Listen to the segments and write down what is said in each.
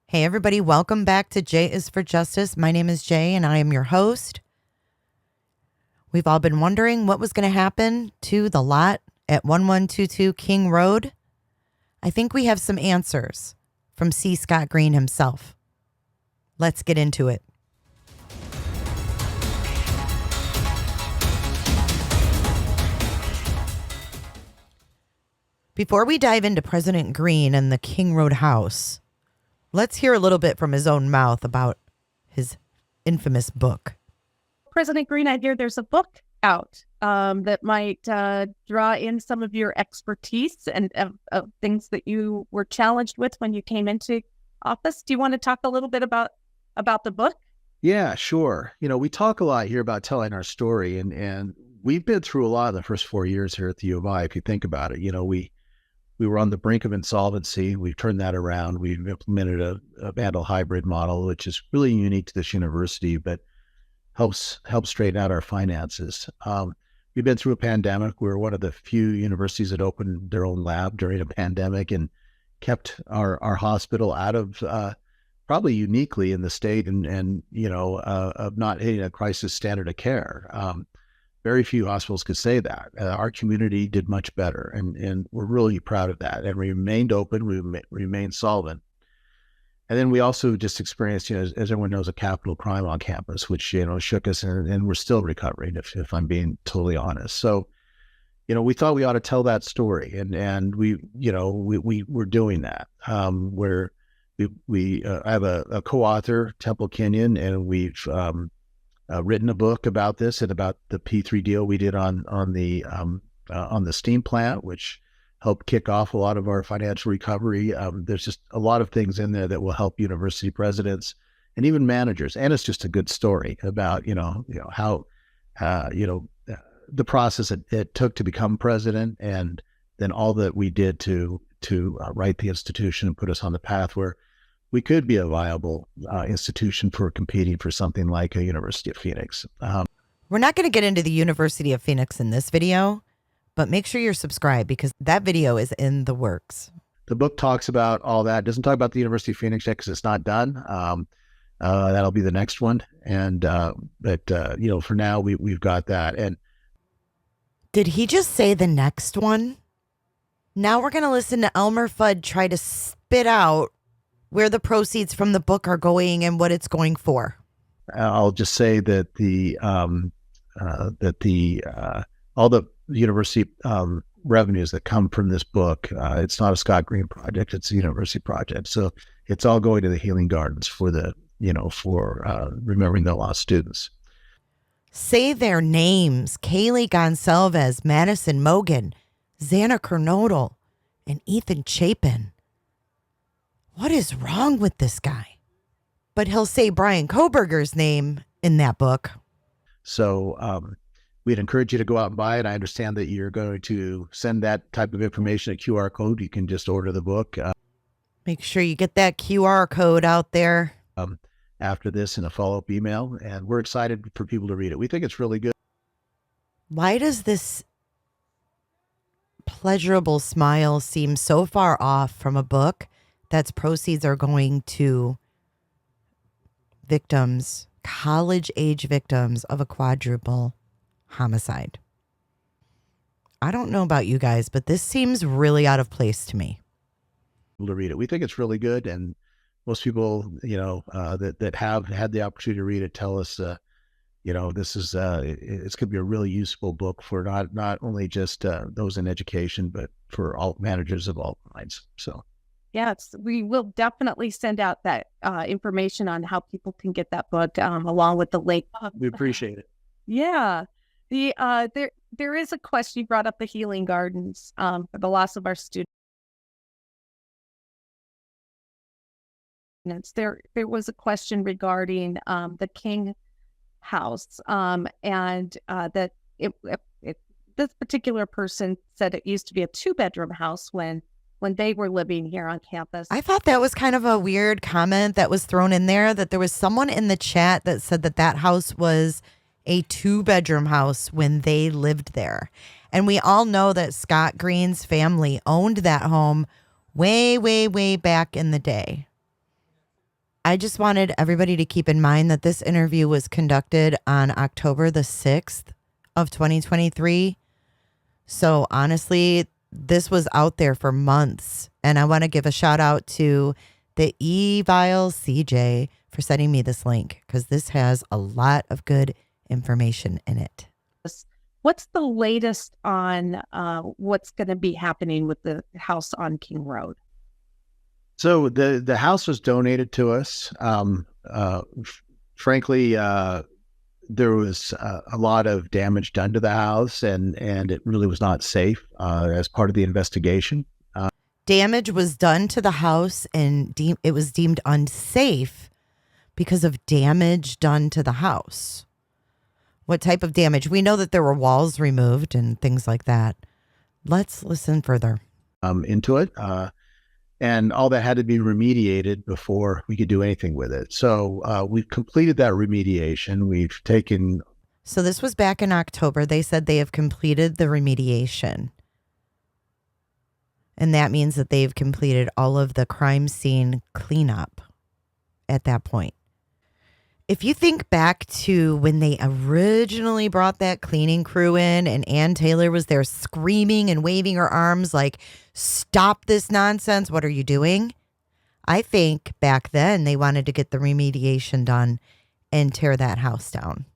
Hey, everybody, welcome back to J is for Justice. My name is Jay, and I am your host. We've all been wondering what was going to happen to the lot at 1122 King Road. I think we have some answers from C. Scott Green himself. Let's get into it. Before we dive into President Green and the King Road house, let's hear a little bit from his own mouth about his infamous book. President Green, I hear there's a book out that might draw in some of your expertise and of things that you were challenged with when you came into office. Do you want to talk a little bit about the book? Yeah, sure. We talk a lot here about telling our story, and we've been through a lot in the first 4 years here at the U of I. If you think about it, we were on the brink of insolvency. We've turned that around. We've implemented a Vandal hybrid model, which is really unique to this university, but helps straighten out our finances. We've been through a pandemic. We're one of the few universities that opened their own lab during a pandemic and kept our hospital out of probably uniquely in the state and of not hitting a crisis standard of care. Very few hospitals could say that. Our community did much better, and we're really proud of that. And we remained open, we remained solvent. And then we also just experienced, as everyone knows, a capital crime on campus, which, shook us, and we're still recovering, if I'm being totally honest. So, we thought we ought to tell that story, and we're doing that. We have a co-author, Temple Kenyon, and we've written a book about this and about the P3 deal we did on the steam plant, which helped kick off a lot of our financial recovery. There's just a lot of things in there that will help university presidents and even managers. And it's just a good story about how the process it took to become president, and then all that we did to right the institution and put us on the path where we could be a viable institution for competing for something like a University of Phoenix. We're not going to get into the University of Phoenix in this video, but make sure you're subscribed because that video is in the works. The book talks about all that. It doesn't talk about the University of Phoenix yet because it's not done. That'll be the next one. And for now, we've got that. And did he just say the next one? Now we're going to listen to Elmer Fudd try to spit out where the proceeds from the book are going and what it's going for. I'll just say that all the university revenues that come from this book, it's not a Scott Green project; it's a university project. So it's all going to the Healing Gardens for remembering the lost students. Say their names: Kaylee Gonsalves, Madison Mogan, Xana Kernodle, and Ethan Chapin. What is wrong with this guy? But he'll say Brian Koberger's name in that book. So we'd encourage you to go out and buy it. I understand that you're going to send that type of information, a QR code. You can just order the book. Make sure you get that QR code out there. After this in a follow-up email. And we're excited for people to read it. We think it's really good. Why does this pleasurable smile seem so far off from a book that's proceeds are going to victims, college-age victims of a quadruple homicide? I don't know about you guys, but this seems really out of place to me. To read it. We think it's really good, and most people, that have had the opportunity to read it tell us, this is it's going to be a really useful book for not only just those in education, but for all managers of all kinds. So. Yes, we will definitely send out that information on how people can get that book along with the link. We appreciate it. Yeah. There is a question. You brought up the Healing Gardens for the loss of our students. There was a question regarding the King house and that this particular person said it used to be a 2-bedroom house when they were living here on campus. I thought that was kind of a weird comment that was thrown in there, that there was someone in the chat that said that house was a 2-bedroom house when they lived there. And we all know that Scott Green's family owned that home way, way, way back in the day. I just wanted everybody to keep in mind that this interview was conducted on October the 6th of 2023. So honestly, this was out there for months. And I want to give a shout out to the Evile CJ for sending me this link, because this has a lot of good information in it. What's the latest on what's going to be happening with the house on King Road? So the house was donated to us. Frankly, there was a lot of damage done to the house, and it really was not safe as part of the investigation. Damage was done to the house, and it was deemed unsafe because of damage done to the house. What type of damage? We know that there were walls removed and things like that. Let's listen further into it. And all that had to be remediated before we could do anything with it. So we've completed that remediation. We've taken... So this was back in October. They said they have completed the remediation. And that means that they've completed all of the crime scene cleanup at that point. If you think back to when they originally brought that cleaning crew in and Ann Taylor was there screaming and waving her arms like, "Stop this nonsense. What are you doing?" I think back then they wanted to get the remediation done and tear that house down.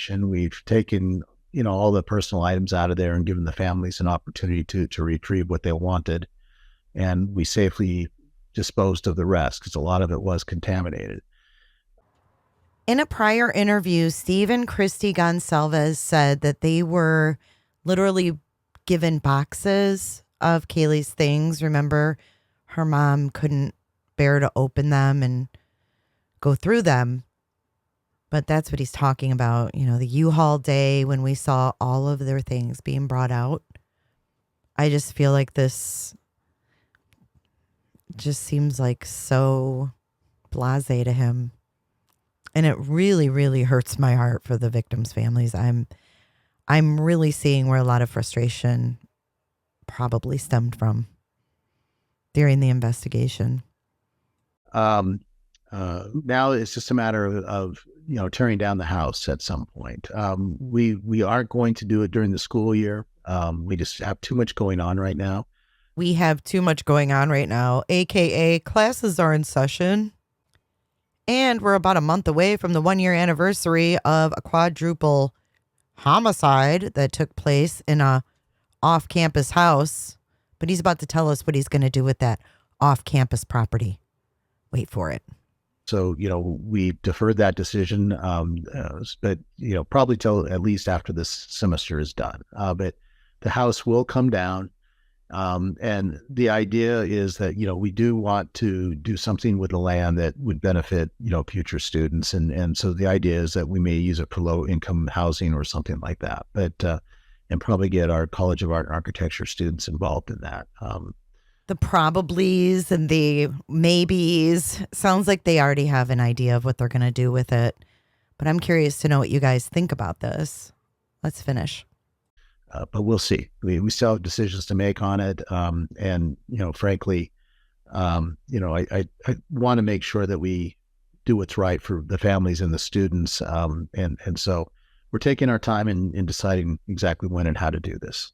We've taken, all the personal items out of there and given the families an opportunity to retrieve what they wanted. And we safely disposed of the rest because a lot of it was contaminated. In a prior interview, Steve and Christy Gonsalves said that they were literally given boxes of Kaylee's things. Remember, her mom couldn't bear to open them and go through them. But that's what he's talking about. The U-Haul day when we saw all of their things being brought out. I just feel like this just seems like so blasé to him. And it really, really hurts my heart for the victims' families. I'm really seeing where a lot of frustration probably stemmed from during the investigation. Now it's just a matter of tearing down the house at some point. We aren't going to do it during the school year. We just have too much going on right now. We have too much going on right now, aka classes are in session. And we're about a month away from the 1-year anniversary of a quadruple homicide that took place in a off-campus house. But he's about to tell us what he's going to do with that off-campus property. Wait for it. So, we deferred that decision, but, probably till at least after this semester is done. But the house will come down. And the idea is that, we do want to do something with the land that would benefit, future students. And so the idea is that we may use it for low income housing or something like that, but, and probably get our College of Art and Architecture students involved in that. The probablys and the maybes sounds like they already have an idea of what they're going to do with it. But I'm curious to know what you guys think about this. Let's finish. But we'll see. We still have decisions to make on it. And, frankly, I want to make sure that we do what's right for the families and the students. And so we're taking our time in deciding exactly when and how to do this.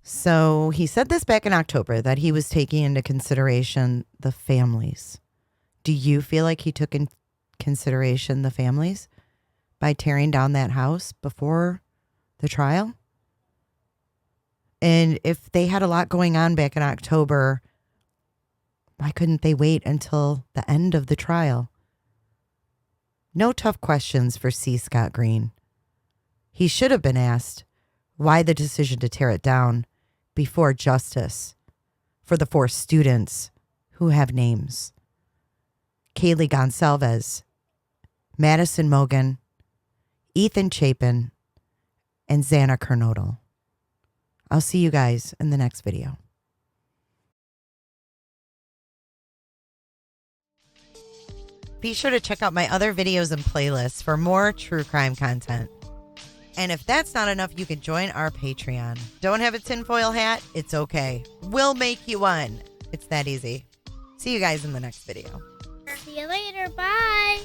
So he said this back in October that he was taking into consideration the families. Do you feel like he took in consideration the families by tearing down that house before the trial? And if they had a lot going on back in October, why couldn't they wait until the end of the trial? No tough questions for C. Scott Green. He should have been asked why the decision to tear it down before justice for the 4 students who have names: Kaylee Gonsalves, Madison Mogan, Ethan Chapin, and Xana Kernodle. I'll see you guys in the next video. Be sure to check out my other videos and playlists for more true crime content. And if that's not enough, you can join our Patreon. Don't have a tinfoil hat? It's okay. We'll make you one. It's that easy. See you guys in the next video. See you later. Bye.